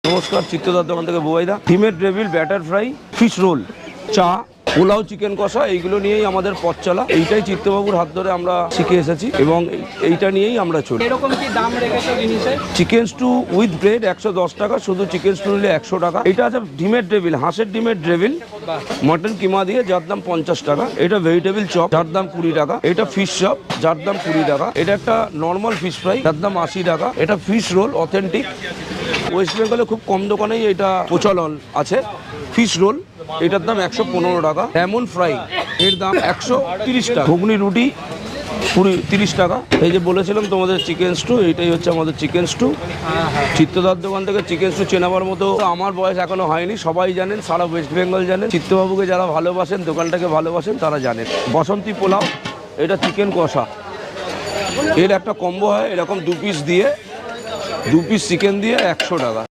নমস্কার, চিত্তদার দোকান থেকে বুবাইদা। ডিমের gravy, batter fry, fish role, চা, পোলাও, চিকেন কষা, এইগুলো নিয়েই আমাদের পথ চলা। এইটাই চিত্তবাবুর হাত ধরে আমরা শিখে এসেছি এবং এইটা নিয়েই আমরা চলি। এরকম কি দাম রেখেছো জিনিসের? চিকেন স্টু উইথ ব্রেড 110 টাকা, শুধু চিকেন স্টু নিলে 100 টাকা। এটা আছে ডিমের ডেভিল, হাঁসের ডিমের ডেভিল, মটন কিমা দিয়ে, যার দাম 50 টাকা। এটা ভেজিটেবিল চপ, যার দাম 20 টাকা। এটা ফিশ চপ, যার দাম 20 টাকা। এটা একটা নর্মাল ফিশ ফ্রাই, যার দাম 80 টাকা। এটা ফিশ রোল অথেন্টিক, ওয়েস্ট বেঙ্গলে খুব কম দোকানেই এটা প্রচলন আছে। ফিশ রোল, এটার দাম 115 টাকা। লেমন ফ্রাই, এর দাম 130 টাকা। ঘুগনি রুটি 30 টাকা। এই যে বলেছিলাম তোমাদের চিকেন স্টু, এইটাই হচ্ছে আমাদের চিকেন স্টু। চিত্তদার দোকান থেকে চিকেন স্টু চেনাবার মতো আমার বয়স এখনো হয়নি, সবাই জানেন, সারা ওয়েস্ট বেঙ্গল জানেন। চিত্তবাবুকে যারা ভালোবাসেন, দোকানটাকে ভালোবাসেন, তারা জানেন। বসন্তী পোলাও, এটা চিকেন কষা, এর একটা কম্বো হয় এরকম 2 পিস দিয়ে, 2 পিস চিকেন দিয়ে 100 টাকা।